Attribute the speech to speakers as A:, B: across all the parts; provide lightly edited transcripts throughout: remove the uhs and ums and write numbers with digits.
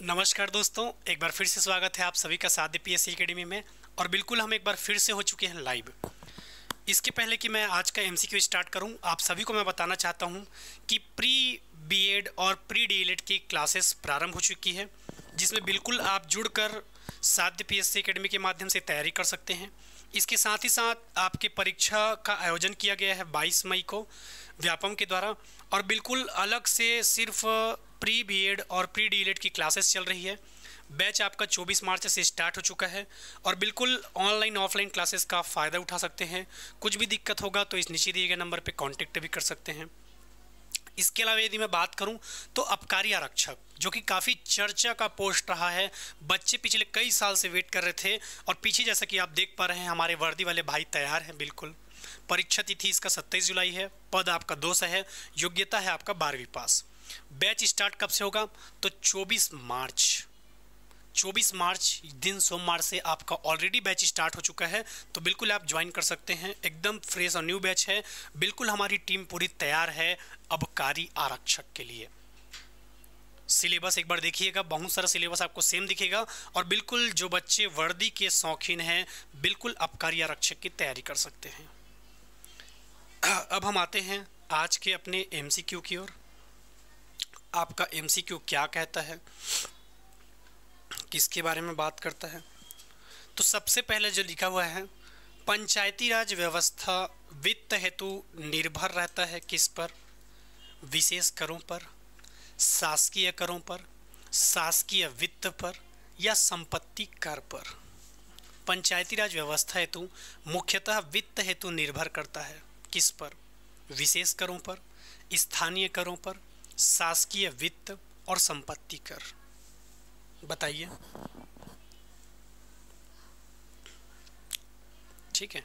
A: नमस्कार दोस्तों, एक बार फिर से स्वागत है आप सभी का साध्य पीएससी एकेडमी में। और बिल्कुल हम एक बार फिर से हो चुके हैं लाइव। इसके पहले कि मैं आज का एमसीक्यू स्टार्ट करूं, आप सभी को मैं बताना चाहता हूं कि प्री बीएड और प्री डीएलएड की क्लासेस प्रारंभ हो चुकी है, जिसमें बिल्कुल आप जुड़कर साध्य पीएससी एकेडमी के माध्यम से तैयारी कर सकते हैं। इसके साथ ही साथ आपके परीक्षा का आयोजन किया गया है 22 मई को व्यापम के द्वारा, और बिल्कुल अलग से सिर्फ प्री बीएड और प्री डीएलएड की क्लासेस चल रही है। बैच आपका 24 मार्च से स्टार्ट हो चुका है और बिल्कुल ऑनलाइन ऑफलाइन क्लासेस का फ़ायदा उठा सकते हैं। कुछ भी दिक्कत होगा तो इस नीचे दिए गए नंबर पे कांटेक्ट भी कर सकते हैं। इसके अलावा यदि मैं बात करूं तो आबकारी आरक्षक, जो कि काफ़ी चर्चा का पोस्ट रहा है, बच्चे पिछले कई साल से वेट कर रहे थे और पीछे जैसा कि आप देख पा रहे हैं हमारे वर्दी वाले भाई तैयार हैं। बिल्कुल परीक्षा तिथि इसका 27 जुलाई है, पद आपका 2 है, योग्यता है आपका 12वीं पास। बैच स्टार्ट कब से होगा तो 24 मार्च दिन सोमवार से आपका ऑलरेडी बैच स्टार्ट हो चुका है, तो बिल्कुल आप ज्वाइन कर सकते हैं। एकदम फ्रेश और न्यू बैच है। बिल्कुल हमारी टीम पूरी तैयार है आबकारी आरक्षक के लिए। सिलेबस एक बार देखिएगा, बहुत सारा सिलेबस आपको सेम दिखेगा और बिल्कुल जो बच्चे वर्दी के शौकीन हैं बिल्कुल आबकारी आरक्षक की तैयारी कर सकते हैं। अब हम आते हैं आज के अपने एमसीक्यू की ओर। आपका एमसीक्यू क्या कहता है, किसके बारे में बात करता है? तो सबसे पहले जो लिखा हुआ है, पंचायती राज व्यवस्था वित्त हेतु निर्भर रहता है किस पर? विशेष करों पर, शासकीय करों पर, शासकीय वित्त पर या संपत्ति कर पर। पंचायती राज व्यवस्था हेतु मुख्यतः वित्त हेतु निर्भर करता है किस पर? विशेष करों पर, स्थानीय करों पर, शासकीय वित्त और संपत्ति कर। बताइए। ठीक है,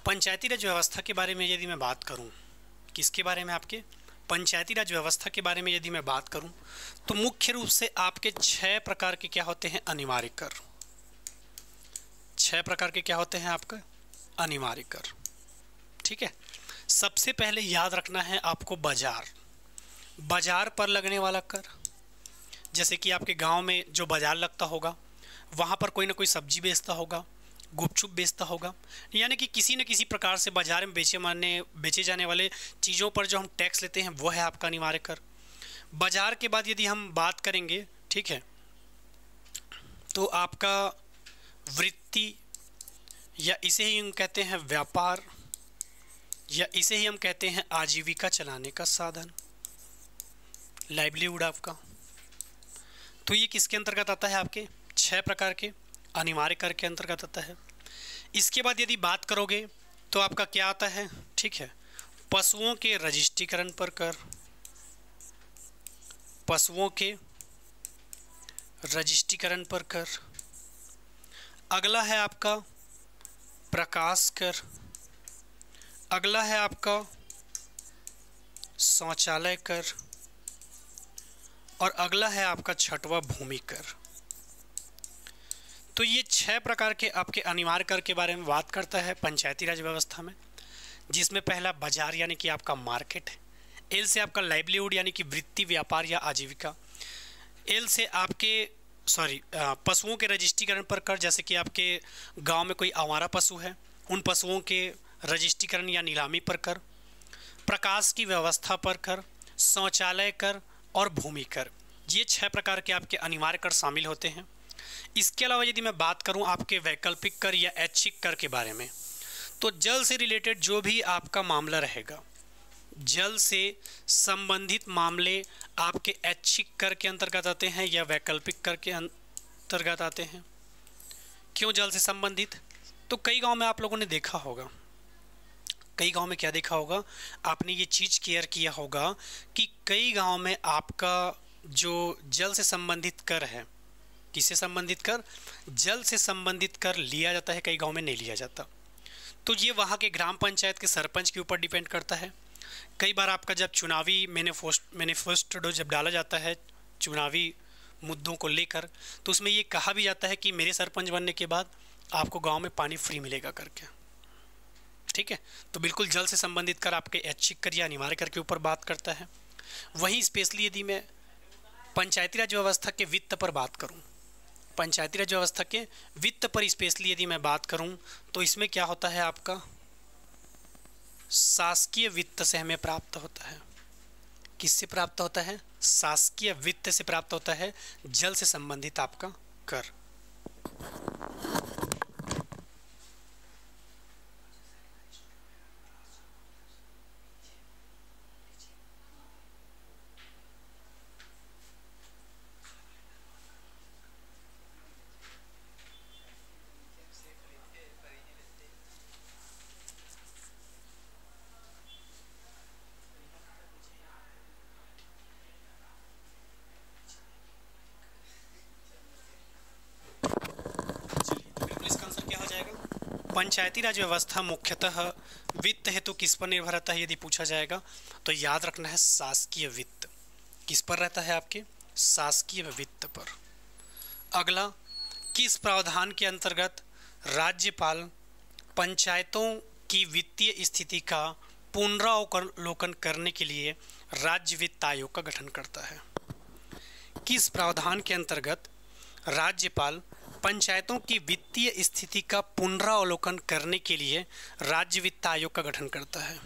A: पंचायती राज व्यवस्था के बारे में यदि मैं बात करूं, किसके बारे में? आपके पंचायती राज व्यवस्था के बारे में यदि मैं बात करूं तो मुख्य रूप से आपके 6 प्रकार के क्या होते हैं? अनिवार्य कर। 6 प्रकार के क्या होते हैं आपका? अनिवार्य कर। ठीक है, सबसे पहले याद रखना है आपको बाजार पर लगने वाला कर। जैसे कि आपके गांव में जो बाजार लगता होगा वहां पर कोई ना कोई सब्जी बेचता होगा, गुपचुप बेचता होगा, यानी कि किसी न किसी प्रकार से बाजार में बेचे जाने वाले चीज़ों पर जो हम टैक्स लेते हैं वो है आपका अनिवार्य कर। बाजार के बाद यदि हम बात करेंगे, ठीक है, तो आपका वृत्ति, या इसे ही हम कहते हैं व्यापार, या इसे ही हम कहते हैं आजीविका चलाने का साधन, लाइवलीहुड आपका। तो ये किसके अंतर्गत आता है? आपके 6 प्रकार के अनिवार्य कर के अंतर्गत आता है। इसके बाद यदि बात करोगे तो आपका क्या आता है? ठीक है, पशुओं के रजिस्ट्रीकरण पर कर, पशुओं के रजिस्ट्रीकरण पर कर। अगला है आपका प्रकाश कर। अगला है आपका शौचालय कर और अगला है आपका 6वां भूमि कर। तो ये 6 प्रकार के आपके अनिवार्य कर के बारे में बात करता है पंचायती राज व्यवस्था में, जिसमें पहला बाजार यानी कि आपका मार्केट है। एल से आपका लाइवलीहुड यानी कि वृत्ति, व्यापार या आजीविका। एल से आपके पशुओं के रजिस्ट्रीकरण पर कर, जैसे कि आपके गांव में कोई आवारा पशु है, उन पशुओं के रजिस्ट्रीकरण या नीलामी पर कर। प्रकाश की व्यवस्था पर कर, शौचालय कर और भूमि कर। ये 6 प्रकार के आपके अनिवार्य कर शामिल होते हैं। इसके अलावा यदि मैं बात करूं आपके वैकल्पिक कर या ऐच्छिक कर के बारे में, तो जल से रिलेटेड जो भी आपका मामला रहेगा, जल से संबंधित मामले आपके ऐच्छिक कर के अंतर्गत आते हैं या वैकल्पिक कर के अंतर्गत आते हैं। क्यों जल से संबंधित? तो कई गांव में आप लोगों ने देखा होगा, कई गांव में क्या देखा होगा, आपने ये चीज़ केयर किया होगा कि कई गांव में आपका जो जल से संबंधित कर है, किससे संबंधित कर? जल से संबंधित कर लिया जाता है, कई गांव में नहीं लिया जाता। तो ये वहाँ के ग्राम पंचायत के सरपंच के ऊपर डिपेंड करता है। कई बार आपका जब चुनावी मैनिफेस्टो जब डाला जाता है चुनावी मुद्दों को लेकर, तो उसमें ये कहा भी जाता है कि मेरे सरपंच बनने के बाद आपको गांव में पानी फ्री मिलेगा करके। ठीक है, तो बिल्कुल जल से संबंधित कर आपके ऐच्छिक कर या अनिवार्य कर के ऊपर बात करता है। वहीं स्पेशली यदि मैं पंचायती राज व्यवस्था के वित्त पर बात करूं, पंचायती राज व्यवस्था के वित्त पर स्पेशली यदि मैं बात करूं, तो इसमें क्या होता है आपका शासकीय वित्त से हमें प्राप्त होता है। किससे प्राप्त होता है? शासकीय वित्त से प्राप्त होता है जल से संबंधित आपका कर। पंचायती राज व्यवस्था मुख्यतः वित्त हेतु किस पर निर्भर रहता है यदि पूछा जाएगा तो याद रखना है शासकीय वित्त। किस पर रहता है? आपके शासकीय वित्त पर। अगला, किस प्रावधान के अंतर्गत राज्यपाल पंचायतों की वित्तीय स्थिति का पुनरावलोकन करने के लिए राज्य वित्त आयोग का गठन करता है? किस प्रावधान के अंतर्गत राज्यपाल पंचायतों की वित्तीय स्थिति का पुनरावलोकन करने के लिए राज्य वित्त आयोग का गठन करता है?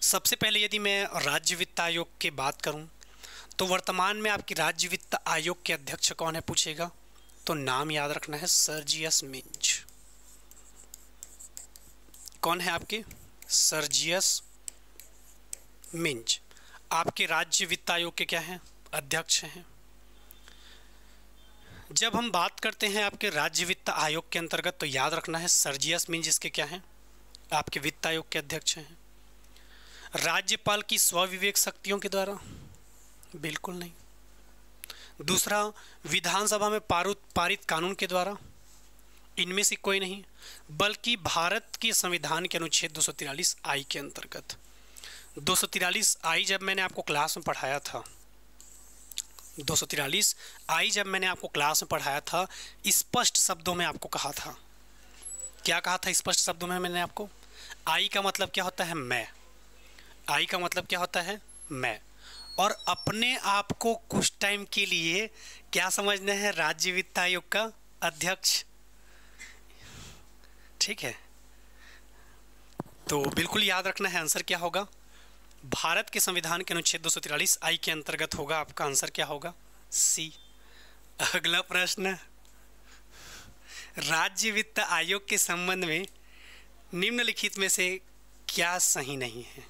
A: सबसे पहले यदि मैं राज्य वित्त आयोग की बात करूं तो वर्तमान में आपकी राज्य वित्त आयोग के अध्यक्ष कौन है पूछेगा तो नाम याद रखना है सर्जियस मिंज। कौन है आपके? सर्जियस मिंज आपके राज्य वित्त आयोग के क्या हैं? अध्यक्ष हैं। जब हम बात करते हैं आपके राज्य वित्त आयोग के अंतर्गत तो याद रखना है सर्जियस मिंज इसके क्या हैं? आपके वित्त आयोग के अध्यक्ष हैं। राज्यपाल की स्वविवेक शक्तियों के द्वारा? बिल्कुल नहीं। दूसरा, विधानसभा में पारित कानून के द्वारा? इनमें से कोई नहीं, बल्कि भारत के संविधान के अनुच्छेद 243 आई के अंतर्गत। 243 आई जब मैंने आपको क्लास में पढ़ाया था, 243 आई जब मैंने आपको क्लास में पढ़ाया था, स्पष्ट शब्दों में आपको कहा था। क्या कहा था स्पष्ट शब्दों में मैंने आपको? आई का मतलब क्या होता है? मैं। आई का मतलब क्या होता है? मैं। और अपने आप को कुछ टाइम के लिए क्या समझना है? राज्य वित्त आयोग का अध्यक्ष। ठीक है, तो बिल्कुल याद रखना है आंसर क्या होगा? भारत के संविधान के अनुच्छेद 243 आई के अंतर्गत होगा आपका आंसर क्या होगा? सी। अगला प्रश्न, राज्य वित्त आयोग के संबंध में निम्नलिखित में से क्या सही नहीं है?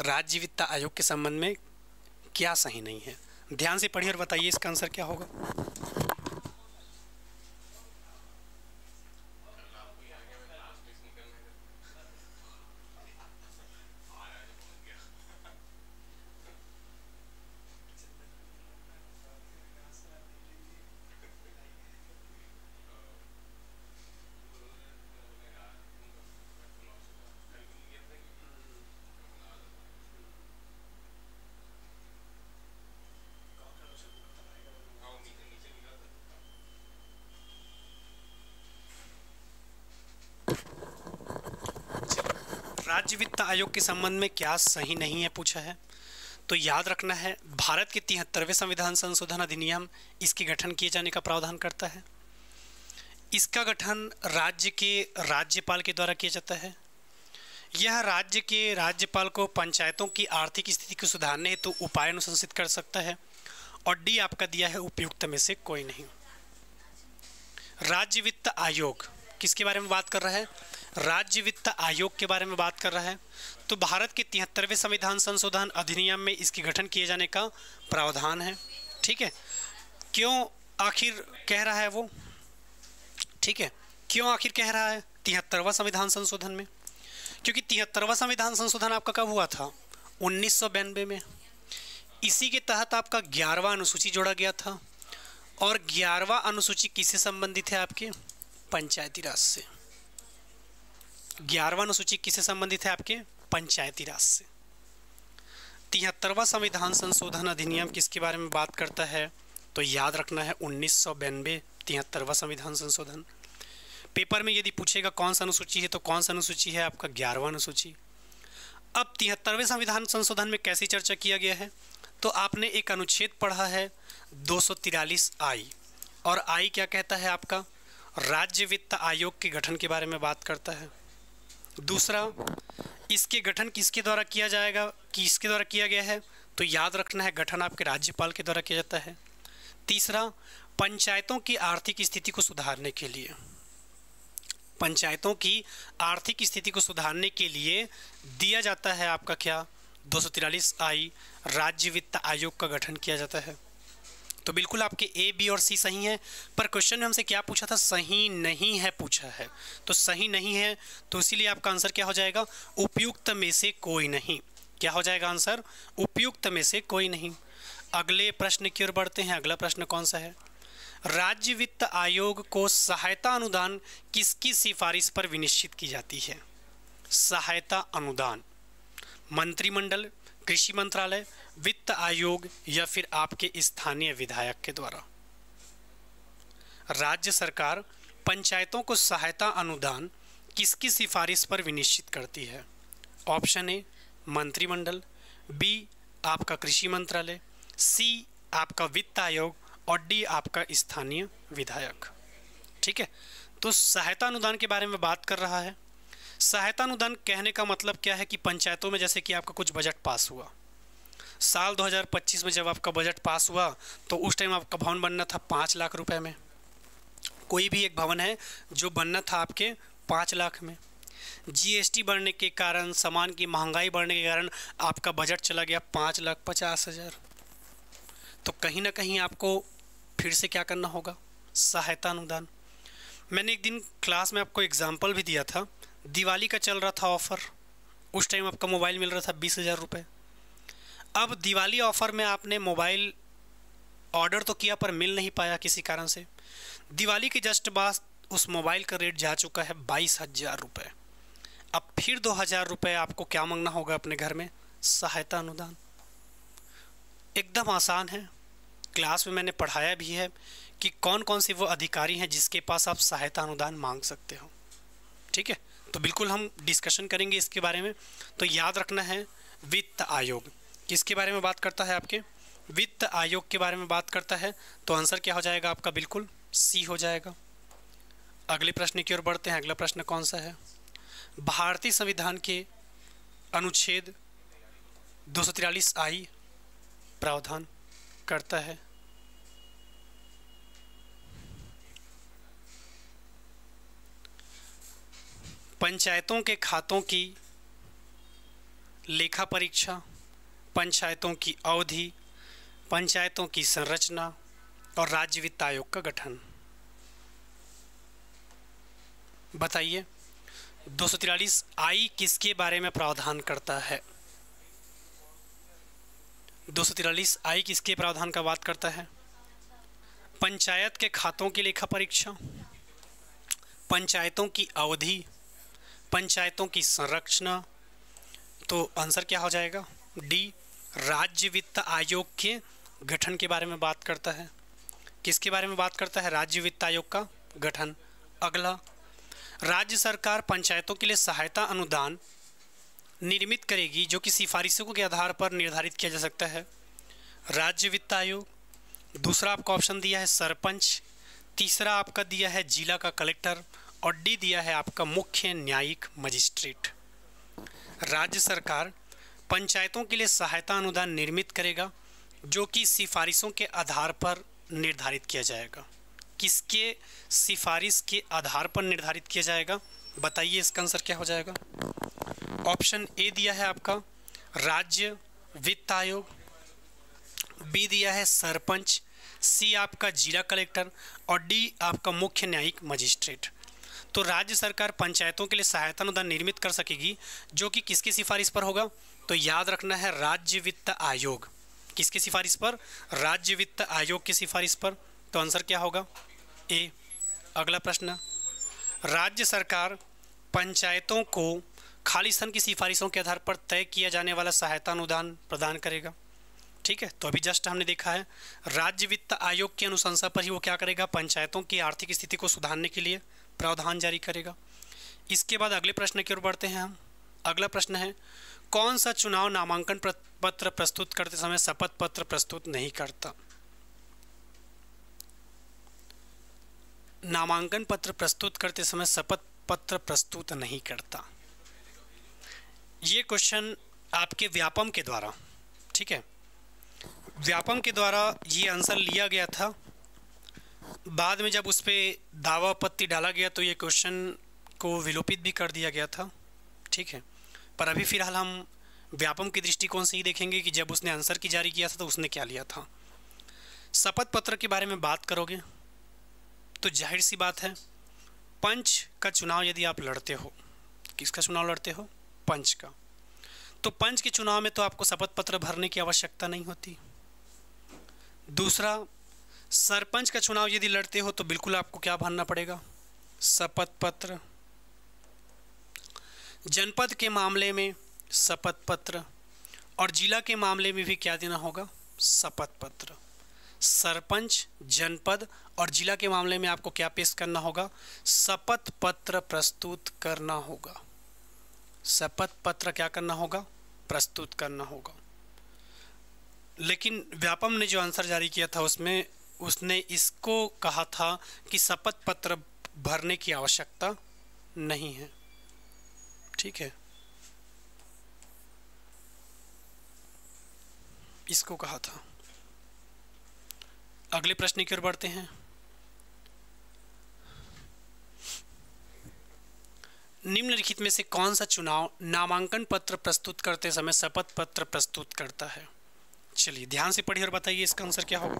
A: राज्य वित्त आयोग के संबंध में क्या सही नहीं है? ध्यान से पढ़िए और बताइए इसका आंसर क्या होगा। राज्य वित्त आयोग के संबंध में क्या सही नहीं है पूछा है, तो याद रखना है भारत के 73वें संविधान संशोधन अधिनियम इसके गठन किए जाने का प्रावधान करता है। इसका गठन राज्य के राज्यपाल के द्वारा किया जाता है। यह राज्य के राज्यपाल को पंचायतों की आर्थिक स्थिति को सुधारने हेतु उपाय अनुशंसित कर सकता है। और डी आपका दिया है उपयुक्त में से कोई नहीं। राज्य वित्त आयोग किसके बारे में बात कर रहा है? राज्य वित्त आयोग के बारे में बात कर रहा है। तो भारत के 73वें संविधान संशोधन अधिनियम में इसके गठन किए जाने का प्रावधान है। ठीक है, क्यों आखिर कह रहा है वो? ठीक है, क्यों आखिर कह रहा है 73वां संविधान संशोधन में? क्योंकि 73वां संविधान संशोधन आपका कब हुआ था? 1992 में। इसी के तहत आपका 11वां अनुसूची जोड़ा गया था। और 11वां अनुसूची किससे संबंधित है? आपके पंचायती राज से। 11वां अनुसूची किससे संबंधित है? आपके पंचायती राज से। 73वां संविधान संशोधन अधिनियम किसके बारे में बात करता है? तो याद रखना है 1992 73वां संविधान संशोधन। पेपर में यदि पूछेगा कौन सा अनुसूची है तो कौन सा अनुसूची है, आपका 11वां अनुसूची। अब 73वें संविधान संशोधन में कैसी चर्चा किया गया है, तो आपने एक अनुच्छेद पढ़ा है 243 आई, और आई क्या कहता है, आपका राज्य वित्त आयोग के गठन के बारे में बात करता है। दूसरा, इसके गठन किसके द्वारा किया जाएगा, किसके द्वारा किया गया है, तो याद रखना है गठन आपके राज्यपाल के द्वारा किया जाता है। तीसरा, पंचायतों की आर्थिक स्थिति को सुधारने के लिए, पंचायतों की आर्थिक स्थिति को सुधारने के लिए दिया जाता है आपका क्या, 243 आई, राज्य वित्त आयोग का गठन किया जाता है। तो बिल्कुल आपके ए, बी और सी सही हैं, पर क्वेश्चन में हमसे क्या पूछा था, सही नहीं है पूछा है, तो सही नहीं है तो इसीलिए आपका आंसर क्या हो जाएगा, उपयुक्त में से कोई नहीं। क्या हो जाएगा आंसर, उपयुक्त में से कोई नहीं। अगले प्रश्न की ओर बढ़ते हैं। अगला प्रश्न कौन सा है, राज्य वित्त आयोग को सहायता अनुदान किसकी सिफारिश पर विनिश्चित की जाती है। सहायता अनुदान मंत्रिमंडल, कृषि मंत्रालय, वित्त आयोग या फिर आपके स्थानीय विधायक के द्वारा। राज्य सरकार पंचायतों को सहायता अनुदान किसकी सिफारिश पर विनिश्चित करती है। ऑप्शन ए मंत्रिमंडल, बी आपका कृषि मंत्रालय, सी आपका वित्त आयोग और डी आपका स्थानीय विधायक। ठीक है, तो सहायता अनुदान के बारे में बात कर रहा है। सहायता अनुदान कहने का मतलब क्या है कि पंचायतों में जैसे कि आपका कुछ बजट पास हुआ, साल 2025 में जब आपका बजट पास हुआ तो उस टाइम आपका भवन बनना था 5 लाख रुपए में। कोई भी एक भवन है जो बनना था आपके 5 लाख में, जीएसटी बढ़ने के कारण, सामान की महंगाई बढ़ने के कारण आपका बजट चला गया 5,50,000। तो कहीं ना कहीं आपको फिर से क्या करना होगा, सहायता अनुदान। मैंने एक दिन क्लास में आपको एग्जाम्पल भी दिया था, दिवाली का चल रहा था ऑफ़र, उस टाइम आपका मोबाइल मिल रहा था 20,000 रुपये। अब दिवाली ऑफ़र में आपने मोबाइल ऑर्डर तो किया पर मिल नहीं पाया किसी कारण से, दिवाली के जस्ट बाद उस मोबाइल का रेट जा चुका है 22,000 रुपये। अब फिर 2,000 रुपये आपको क्या मांगना होगा अपने घर में, सहायता अनुदान। एकदम आसान है, क्लास में मैंने पढ़ाया भी है कि कौन कौन से वो अधिकारी हैं जिसके पास आप सहायता अनुदान मांग सकते हो। ठीक है, तो बिल्कुल हम डिस्कशन करेंगे इसके बारे में। तो याद रखना है वित्त आयोग किसके बारे में बात करता है, आपके वित्त आयोग के बारे में बात करता है। तो आंसर क्या हो जाएगा आपका, बिल्कुल सी हो जाएगा। अगले प्रश्न की ओर बढ़ते हैं। अगला प्रश्न कौन सा है, भारतीय संविधान के अनुच्छेद 243 आई प्रावधान करता है, पंचायतों के खातों की लेखा परीक्षा, पंचायतों की अवधि, पंचायतों की संरचना और राज्य वित्त आयोग का गठन। बताइए 243 आई किसके बारे में प्रावधान करता है। 243 आई किसके प्रावधान का बात करता है, पंचायत के खातों की लेखा परीक्षा, पंचायतों की अवधि, पंचायतों की संरचना। तो आंसर क्या हो जाएगा, डी राज्य वित्त आयोग के गठन के बारे में बात करता है। किसके बारे में बात करता है, राज्य वित्त आयोग का गठन। अगला, राज्य सरकार पंचायतों के लिए सहायता अनुदान निर्मित करेगी जो कि सिफारिशों के आधार पर निर्धारित किया जा सकता है, राज्य वित्त आयोग। दूसरा आपका ऑप्शन दिया है सरपंच, तीसरा आपका दिया है जिला का कलेक्टर और डी दिया है आपका मुख्य न्यायिक मजिस्ट्रेट। राज्य सरकार पंचायतों के लिए सहायता अनुदान निर्मित करेगा जो कि सिफारिशों के आधार पर निर्धारित किया जाएगा। किसके सिफारिश के आधार पर निर्धारित किया जाएगा, बताइए इसका आंसर क्या हो जाएगा। ऑप्शन ए दिया है आपका राज्य वित्त आयोग, बी दिया है सरपंच, सी आपका जिला कलेक्टर और डी आपका मुख्य न्यायिक मजिस्ट्रेट। तो राज्य सरकार पंचायतों के लिए सहायता अनुदान निर्मित कर सकेगी जो कि किसकी सिफारिश पर होगा, तो याद रखना है राज्य वित्त आयोग। किसकी सिफारिश पर, राज्य वित्त आयोग की सिफारिश पर। तो आंसर क्या होगा, ए। अगला प्रश्न, राज्य सरकार पंचायतों को खाली स्थान की सिफारिशों के आधार पर तय किया जाने वाला सहायता अनुदान प्रदान करेगा। ठीक है, तो अभी जस्ट हमने देखा है राज्य वित्त आयोग की अनुशंसा पर ही वो क्या करेगा, पंचायतों की आर्थिक स्थिति को सुधारने के लिए प्रावधान जारी करेगा। इसके बाद अगले प्रश्न की ओर बढ़ते हैं हम। अगला प्रश्न है, कौन सा चुनाव नामांकन पत्र प्रस्तुत करते समय शपथ पत्र प्रस्तुत नहीं करता? नामांकन पत्र प्रस्तुत करते समय शपथ पत्र प्रस्तुत नहीं करता। ये क्वेश्चन आपके व्यापम के द्वारा, ठीक है, व्यापम के द्वारा ये आंसर लिया गया था। बाद में जब उस पर दावा आपत्ति डाला गया तो ये क्वेश्चन को विलोपित भी कर दिया गया था, ठीक है। पर अभी फिलहाल हम व्यापम के दृष्टिकोण से ही देखेंगे कि जब उसने आंसर की जारी किया था तो उसने क्या लिया था। शपथ पत्र के बारे में बात करोगे तो जाहिर सी बात है, पंच का चुनाव यदि आप लड़ते हो, किसका चुनाव लड़ते हो? पंच का। तो पंच के चुनाव में तो आपको शपथ पत्र भरने की आवश्यकता नहीं होती। दूसरा, सरपंच का चुनाव यदि लड़ते हो तो बिल्कुल आपको क्या भरना पड़ेगा? शपथ पत्र। जनपद के मामले में शपथ पत्र और जिला के मामले में भी क्या देना होगा? शपथ पत्र। सरपंच, जनपद और जिला के मामले में आपको क्या पेश करना होगा? शपथ पत्र प्रस्तुत करना होगा। शपथ पत्र क्या करना होगा? प्रस्तुत करना होगा। लेकिन व्यापम ने जो आंसर जारी किया था उसमें उसने इसको कहा था कि शपथ पत्र भरने की आवश्यकता नहीं है, ठीक है, इसको कहा था। अगले प्रश्न की ओर बढ़ते हैं। निम्नलिखित में से कौन सा चुनाव नामांकन पत्र प्रस्तुत करते समय शपथ पत्र प्रस्तुत करता है? चलिए ध्यान से पढ़िए और बताइए इसका आंसर क्या होगा।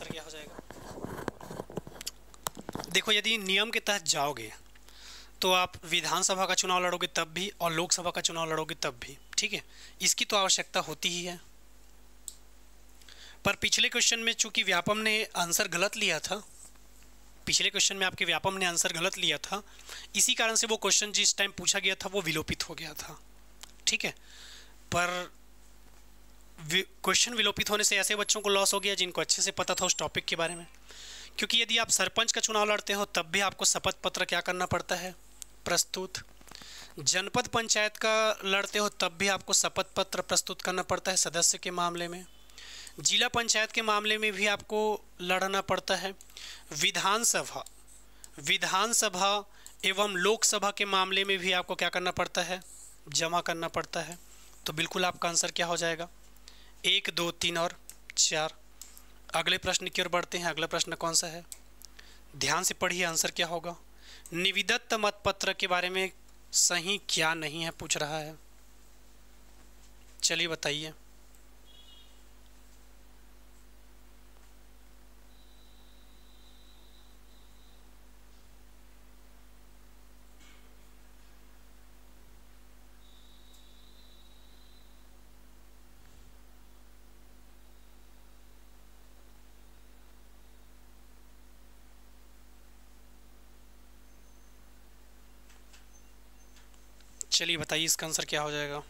A: क्या हो जाएगा? देखो, यदि नियम के तहत जाओगे तो आप विधानसभा का चुनाव लड़ोगे तब भी और लोकसभा का चुनाव लड़ोगे तब भी, ठीक है, इसकी तो आवश्यकता होती ही है। पर पिछले क्वेश्चन में चूंकि व्यापम ने आंसर गलत लिया था, पिछले क्वेश्चन में आपके व्यापम ने आंसर गलत लिया था, इसी कारण से वो क्वेश्चन जिस टाइम पूछा गया था वो विलोपित हो गया था, ठीक है। पर क्वेश्चन विलोपित होने से ऐसे बच्चों को लॉस हो गया जिनको अच्छे से पता था उस टॉपिक के बारे में, क्योंकि यदि आप सरपंच का चुनाव लड़ते हो तब भी आपको शपथ पत्र क्या करना पड़ता है? प्रस्तुत। जनपद पंचायत का लड़ते हो तब भी आपको शपथ पत्र प्रस्तुत करना पड़ता है सदस्य के मामले में। जिला पंचायत के मामले में भी आपको लड़ना पड़ता है। विधानसभा एवं लोकसभा के मामले में भी आपको क्या करना पड़ता है? जमा करना पड़ता है। तो बिल्कुल आपका आंसर क्या हो जाएगा? 1, 2, 3 और 4। अगले प्रश्न की ओर बढ़ते हैं। अगला प्रश्न कौन सा है? ध्यान से पढ़िए, आंसर क्या होगा। निविदत्त मतपत्र के बारे में सही क्या नहीं है पूछ रहा है। चलिए बताइए। चलिए बताइए इसका आंसर क्या हो जाएगा।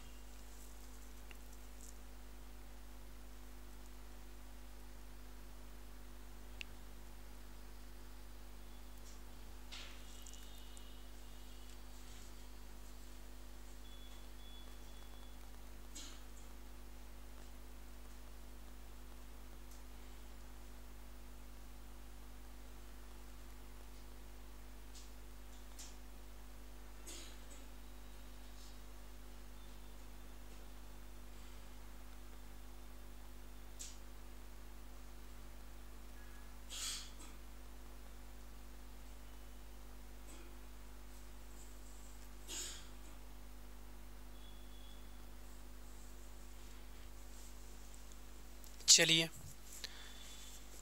A: चलिए,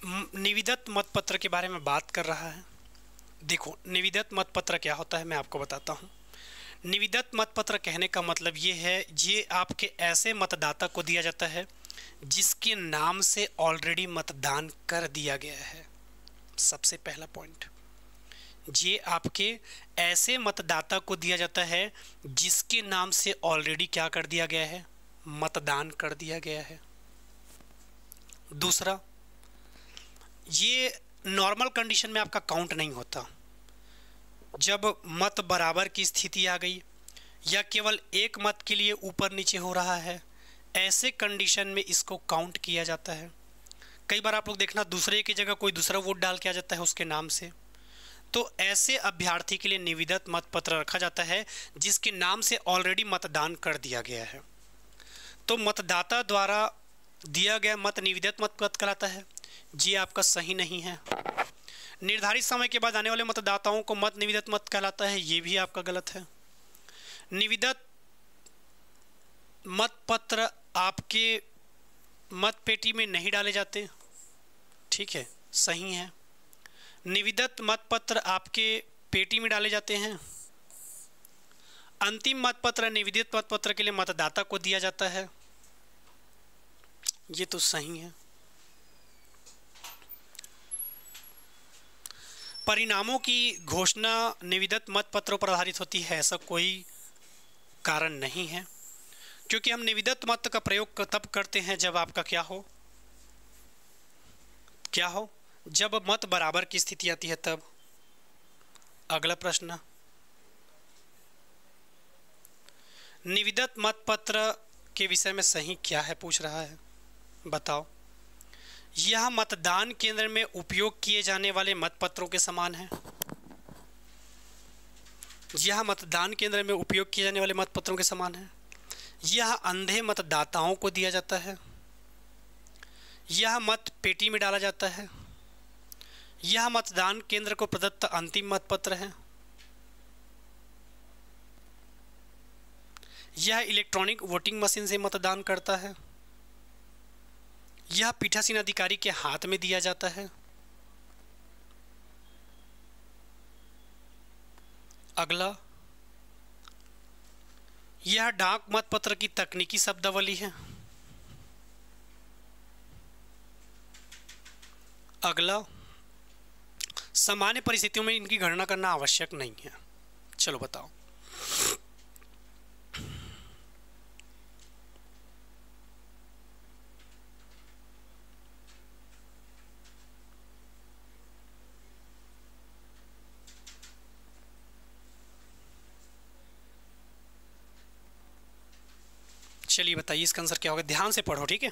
A: निविदत मतपत्र के बारे में बात कर रहा है। देखो, निविदत मतपत्र क्या होता है मैं आपको बताता हूँ। निविदत मतपत्र कहने का मतलब ये है, ये आपके ऐसे मतदाता को दिया जाता है जिसके नाम से ऑलरेडी मतदान कर दिया गया है। सबसे पहला पॉइंट, ये आपके ऐसे मतदाता को दिया जाता है जिसके नाम से ऑलरेडी क्या कर दिया गया है, मतदान कर दिया गया है। दूसरा, ये नॉर्मल कंडीशन में आपका काउंट नहीं होता। जब मत बराबर की स्थिति आ गई या केवल एक मत के लिए ऊपर नीचे हो रहा है, ऐसे कंडीशन में इसको काउंट किया जाता है। कई बार आप लोग देखना, दूसरे की जगह कोई दूसरा वोट डाल के आ जाता है उसके नाम से, तो ऐसे अभ्यर्थी के लिए निविदत मतपत्र रखा जाता है जिसके नाम से ऑलरेडी मतदान कर दिया गया है। तो मतदाता द्वारा दिया गया मत निविदत मतपत्र कहलाता है। जी आपका सही नहीं है। निर्धारित समय के बाद आने वाले मतदाताओं को मत निविदत मत कहलाता है, ये भी आपका गलत है। निविदत मतपत्र आपके मत पेटी में नहीं डाले जाते, ठीक है, सही है। निविदत मतपत्र आपके पेटी में डाले जाते हैं। अंतिम मतपत्र निविदित मतपत्र के लिए मतदाता को दिया जाता है, ये तो सही है। परिणामों की घोषणा निविदत मतपत्रों पर आधारित होती है, ऐसा कोई कारण नहीं है, क्योंकि हम निविदत मत का प्रयोग तब करते हैं जब आपका क्या हो, जब मत बराबर की स्थिति आती है तब। अगला प्रश्न, निविदत मतपत्र के विषय में सही क्या है पूछ रहा है, बताओ। यह मतदान केंद्र में उपयोग किए जाने वाले मतपत्रों के समान है। यह मतदान केंद्र में उपयोग किए जाने वाले मतपत्रों के समान है। यह अंधे मतदाताओं को दिया जाता है। यह मत पेटी में डाला जाता है। यह मतदान केंद्र को प्रदत्त अंतिम मतपत्र है। यह इलेक्ट्रॉनिक वोटिंग मशीन से मतदान करता है। यह पीठासीन अधिकारी के हाथ में दिया जाता है। अगला, यह डाक मतपत्र की तकनीकी शब्दावली है। अगला, सामान्य परिस्थितियों में इनकी गणना करना आवश्यक नहीं है। चलो बताओ। चलिए बताइए इसका आंसर क्या होगा, ध्यान से पढ़ो, ठीक है।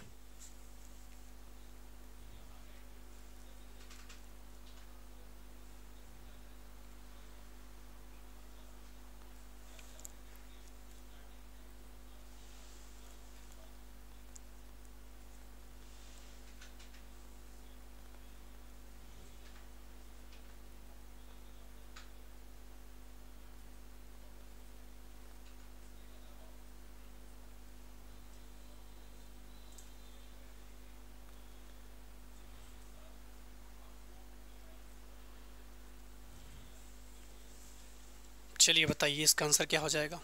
A: चलिए बताइए इसका आंसर क्या हो जाएगा।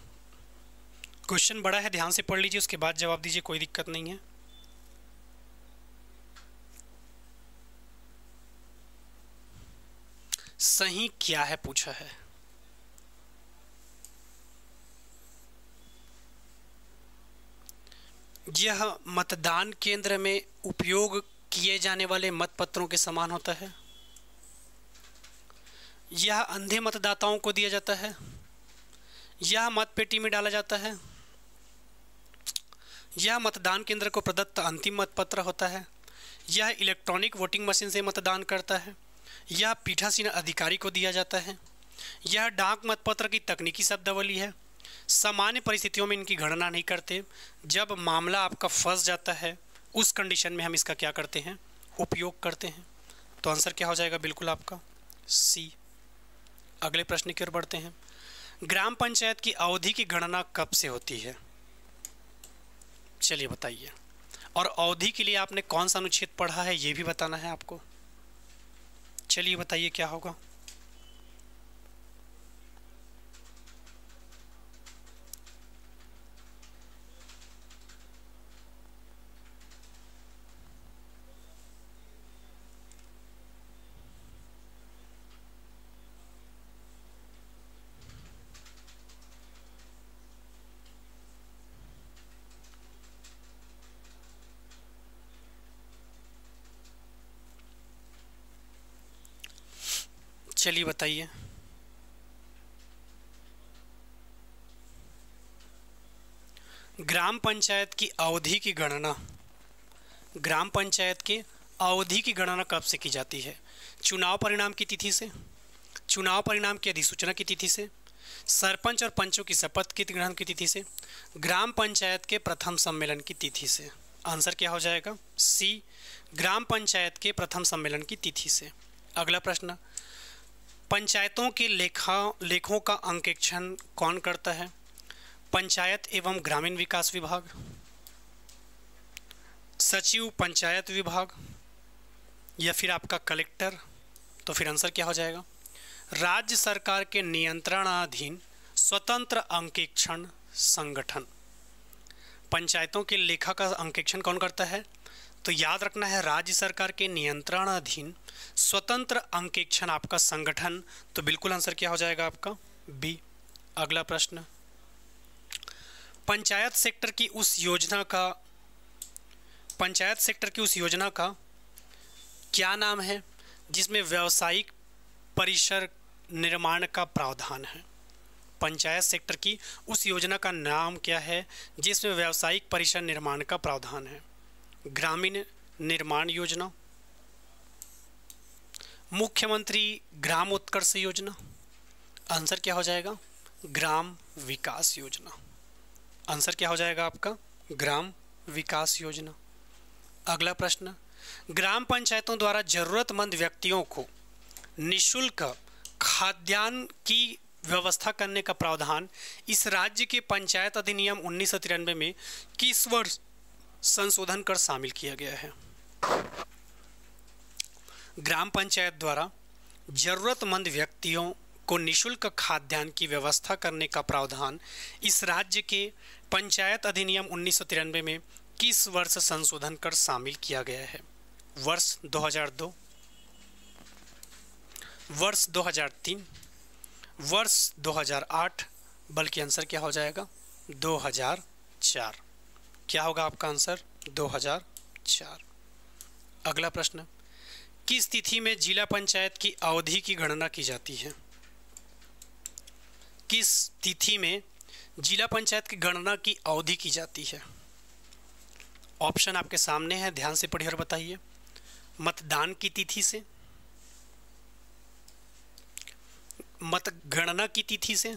A: क्वेश्चन बड़ा है, ध्यान से पढ़ लीजिए, उसके बाद जवाब दीजिए, कोई दिक्कत नहीं है। सही क्या है पूछा है। यह मतदान केंद्र में उपयोग किए जाने वाले मतपत्रों के समान होता है। यह अंधे मतदाताओं को दिया जाता है। यह मत पेटी में डाला जाता है। यह मतदान केंद्र को प्रदत्त अंतिम मतपत्र होता है। यह इलेक्ट्रॉनिक वोटिंग मशीन से मतदान करता है। यह पीठासीन अधिकारी को दिया जाता है। यह डाक मतपत्र की तकनीकी शब्दावली है। सामान्य परिस्थितियों में इनकी गणना नहीं करते। जब मामला आपका फंस जाता है उस कंडीशन में हम इसका क्या करते हैं, उपयोग करते हैं। तो आंसर क्या हो जाएगा, बिल्कुल आपका सी। अगले प्रश्न की ओर बढ़ते हैं। ग्राम पंचायत की अवधि की गणना कब से होती है? चलिए बताइए। और अवधि के लिए आपने कौन सा अनुच्छेद पढ़ा है ये भी बताना है आपको। चलिए बताइए क्या होगा। चलिए बताइए। ग्राम पंचायत की अवधि की गणना, ग्राम पंचायत के अवधि की गणना कब से की जाती है? चुनाव परिणाम की तिथि से, चुनाव परिणाम की अधिसूचना की तिथि से, सरपंच और पंचों की शपथ की ग्रहण की तिथि से, ग्राम पंचायत के प्रथम सम्मेलन की तिथि से। आंसर क्या हो जाएगा? सी, ग्राम पंचायत के प्रथम सम्मेलन की तिथि से। अगला प्रश्न, पंचायतों के लेखों का अंकेक्षण कौन करता है? पंचायत एवं ग्रामीण विकास विभाग, सचिव पंचायत विभाग, या फिर आपका कलेक्टर? तो फिर आंसर क्या हो जाएगा? राज्य सरकार के नियंत्रणाधीन स्वतंत्र अंकेक्षण संगठन। पंचायतों के लेखा का अंकेक्षण कौन करता है? तो याद रखना है, राज्य सरकार के नियंत्रणाधीन स्वतंत्र अंकेक्षण आपका संगठन। तो बिल्कुल आंसर क्या हो जाएगा आपका? बी। अगला प्रश्न, पंचायत सेक्टर की उस योजना का क्या नाम है जिसमें व्यावसायिक परिसर निर्माण का प्रावधान है? पंचायत सेक्टर की उस योजना का नाम क्या है जिसमें व्यावसायिक परिसर निर्माण का प्रावधान है? ग्रामीण निर्माण योजना, मुख्यमंत्री ग्राम उत्कर्ष योजना। आंसर क्या हो जाएगा? ग्राम विकास योजना। आंसर क्या हो जाएगा आपका? ग्राम विकास योजना। अगला प्रश्न, ग्राम पंचायतों द्वारा जरूरतमंद व्यक्तियों को निःशुल्क खाद्यान्न की व्यवस्था करने का प्रावधान इस राज्य के पंचायत अधिनियम 1993 में किस वर्ष संशोधन कर शामिल किया गया है? ग्राम पंचायत द्वारा जरूरतमंद व्यक्तियों को निःशुल्क खाद्यान्न की व्यवस्था करने का प्रावधान इस राज्य के पंचायत अधिनियम 1993 में किस वर्ष संशोधन कर शामिल किया गया है? वर्ष 2002, वर्ष 2003, वर्ष 2008, बल्कि आंसर क्या हो जाएगा? 2004। क्या होगा आपका आंसर? 2004। अगला प्रश्न, किस तिथि में जिला पंचायत की अवधि की गणना की जाती है? किस तिथि में जिला पंचायत की गणना की अवधि की जाती है? ऑप्शन आपके सामने है, ध्यान से पढ़िए और बताइए। मतदान की तिथि से, मतगणना की तिथि से,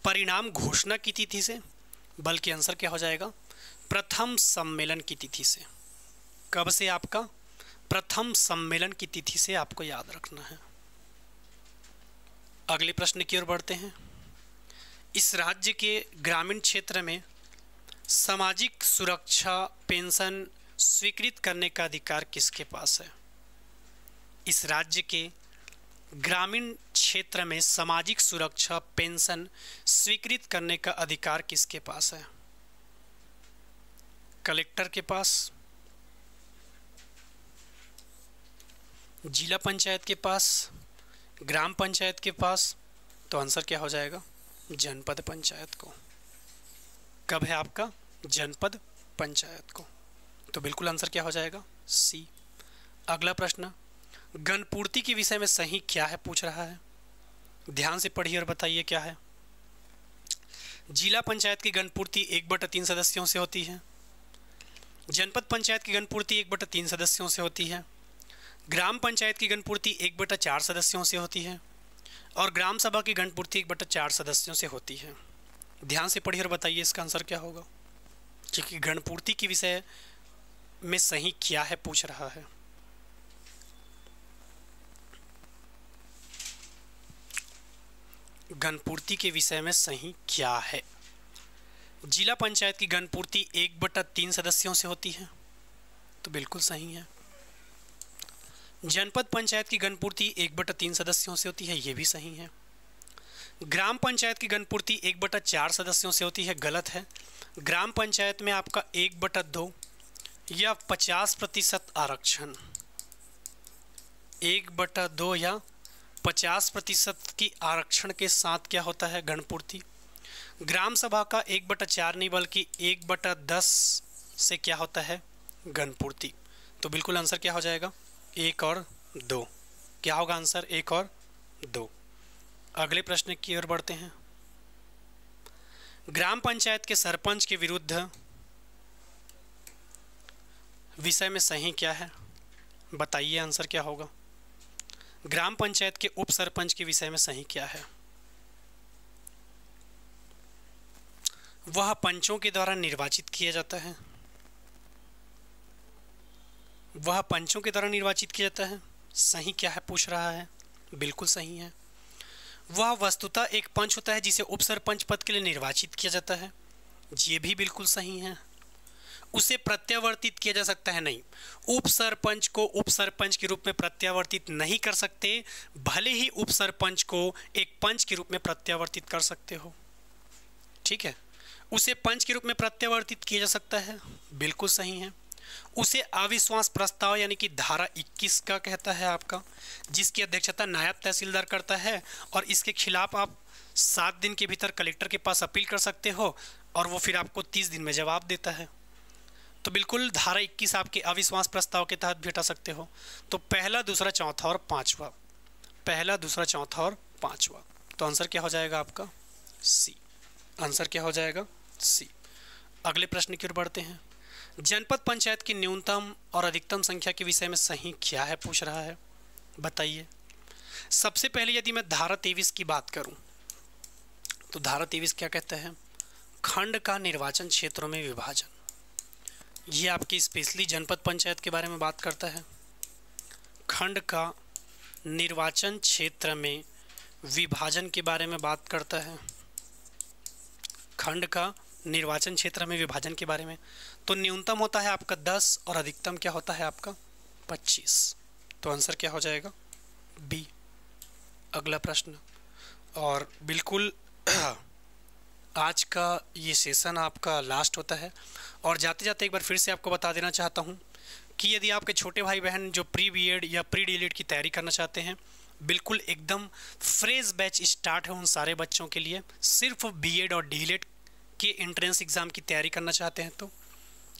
A: परिणाम घोषणा की तिथि से, बल्कि आंसर क्या हो जाएगा? प्रथम सम्मेलन की तिथि से। कब से? आपका प्रथम सम्मेलन की तिथि से आपको याद रखना है। अगले प्रश्न की ओर बढ़ते हैं। इस राज्य के ग्रामीण क्षेत्र में सामाजिक सुरक्षा पेंशन स्वीकृत करने का अधिकार किसके पास है? इस राज्य के ग्रामीण क्षेत्र में सामाजिक सुरक्षा पेंशन स्वीकृत करने का अधिकार किसके पास है? कलेक्टर के पास, जिला पंचायत के पास, ग्राम पंचायत के पास? तो आंसर क्या हो जाएगा? जनपद पंचायत को। कब है आपका? जनपद पंचायत को। तो बिल्कुल आंसर क्या हो जाएगा? सी। अगला प्रश्न, गणपूर्ति के विषय में सही क्या है पूछ रहा है। ध्यान से पढ़िए और बताइए क्या है। जिला पंचायत की गणपूर्ति 1/3 सदस्यों से होती है। जनपद पंचायत की गणपूर्ति 1/3 सदस्यों से होती है। ग्राम पंचायत की गणपूर्ति 1/4 सदस्यों से होती है और ग्राम सभा की गणपूर्ति 1/4 सदस्यों से होती है। ध्यान से पढ़िए और बताइए इसका आंसर क्या होगा, क्योंकि गणपूर्ति के विषय में सही क्या है पूछ रहा है। गणपूर्ति के विषय में सही क्या है? जिला पंचायत की गणपूर्ति 1/3 सदस्यों से होती है, तो बिल्कुल सही है। जनपद पंचायत की गणपूर्ति 1/3 सदस्यों से होती है, ये भी सही है। ग्राम पंचायत की गणपूर्ति 1/4 सदस्यों से होती है, गलत है। ग्राम पंचायत में आपका 1/2 या 50% आरक्षण, 1/2 या 50% की आरक्षण के साथ क्या होता है गणपूर्ति। ग्राम सभा का 1/4 नहीं बल्कि 1/10 से क्या होता है गणपूर्ति। तो बिल्कुल आंसर क्या हो जाएगा 1 और 2। क्या होगा आंसर 1 और 2। अगले प्रश्न की ओर बढ़ते हैं। ग्राम पंचायत के सरपंच के विरुद्ध विषय में सही क्या है, बताइए आंसर क्या होगा। ग्राम पंचायत के उप सरपंच के विषय में सही क्या है। वह पंचों के द्वारा निर्वाचित किया जाता है, वह पंचों के द्वारा निर्वाचित किया जाता है, सही क्या है पूछ रहा है, बिल्कुल सही है। वह वस्तुतः एक पंच होता है जिसे उप सरपंच पद के लिए निर्वाचित किया जाता है, ये भी बिल्कुल सही है। उसे प्रत्यावर्तित किया जा सकता है, नहीं, उप सरपंच को उप सरपंच के रूप में प्रत्यावर्तित नहीं कर सकते, भले ही उप सरपंच को एक पंच के रूप में प्रत्यावर्तित कर सकते हो, ठीक है। उसे पंच के रूप में प्रत्यावर्तित किया जा सकता है, बिल्कुल सही है। उसे अविश्वास प्रस्ताव यानी कि धारा 21 का कहता है आपका, जिसकी अध्यक्षता नायब तहसीलदार करता है और इसके खिलाफ आप 7 दिन के भीतर कलेक्टर के पास अपील कर सकते हो और वो फिर आपको 30 दिन में जवाब देता है। तो बिल्कुल धारा 21 आपके अविश्वास प्रस्ताव के तहत भी हटा सकते हो। तो पहला, दूसरा, चौथा और पांचवा, पहला, दूसरा, चौथा और पांचवा। तो आंसर क्या हो जाएगा आपका सी। आंसर क्या हो जाएगा सी। अगले प्रश्न की ओर बढ़ते हैं। जनपद पंचायत की न्यूनतम और अधिकतम संख्या के विषय में सही क्या है पूछ रहा है, बताइए। सबसे पहले यदि मैं धारा 23 की बात करूं तो धारा 23 क्या कहता है, खंड का निर्वाचन क्षेत्रों में विभाजन। ये आपकी स्पेशली जनपद पंचायत के बारे में बात करता है। खंड का निर्वाचन क्षेत्र में विभाजन के बारे में बात करता है, खंड का निर्वाचन क्षेत्र में विभाजन के बारे में। तो न्यूनतम होता है आपका 10 और अधिकतम क्या होता है आपका 25। तो आंसर क्या हो जाएगा बी। अगला प्रश्न, और बिल्कुल आज का ये सेशन आपका लास्ट होता है। और जाते जाते एक बार फिर से आपको बता देना चाहता हूँ कि यदि आपके छोटे भाई बहन जो प्री बीएड या प्री डीएलएड की तैयारी करना चाहते हैं, बिल्कुल एकदम फ्रेश बैच स्टार्ट है उन सारे बच्चों के लिए। सिर्फ बीएड और डीएलएड के एंट्रेंस एग्ज़ाम की तैयारी करना चाहते हैं तो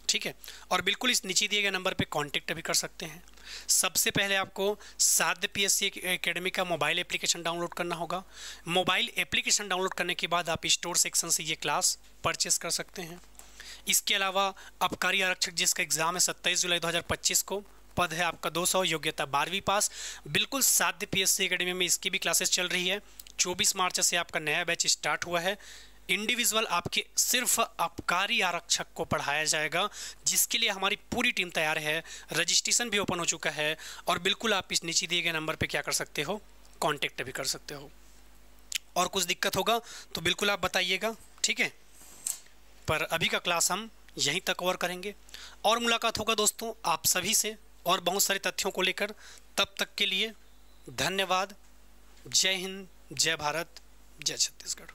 A: ठीक है। और बिल्कुल इस नीचे दिए गए नंबर पे कांटेक्ट भी कर सकते हैं। सबसे पहले आपको साध्य पीएससी एकेडमी का मोबाइल एप्लीकेशन डाउनलोड करना होगा। मोबाइल एप्लीकेशन डाउनलोड करने के बाद आप स्टोर सेक्शन से ये क्लास परचेस कर सकते हैं। इसके अलावा आबकारी आरक्षक जिसका एग्ज़ाम है 27 जुलाई 2025 को, पद है आपका 200, योग्यता 12वीं पास। बिल्कुल साध्य पीएससी एकेडमी में इसकी भी क्लासेस चल रही है। 24 मार्च से आपका नया बैच स्टार्ट हुआ है। इंडिविजुअल आपके सिर्फ आबकारी आरक्षक को पढ़ाया जाएगा, जिसके लिए हमारी पूरी टीम तैयार है। रजिस्ट्रेशन भी ओपन हो चुका है और बिल्कुल आप इस नीचे दिए गए नंबर पे क्या कर सकते हो, कांटेक्ट भी कर सकते हो। और कुछ दिक्कत होगा तो बिल्कुल आप बताइएगा, ठीक है। पर अभी का क्लास हम यहीं तक कवर करेंगे और मुलाकात होगा दोस्तों आप सभी से और बहुत सारे तथ्यों को लेकर। तब तक के लिए धन्यवाद। जय हिंद, जय भारत, जय छत्तीसगढ़।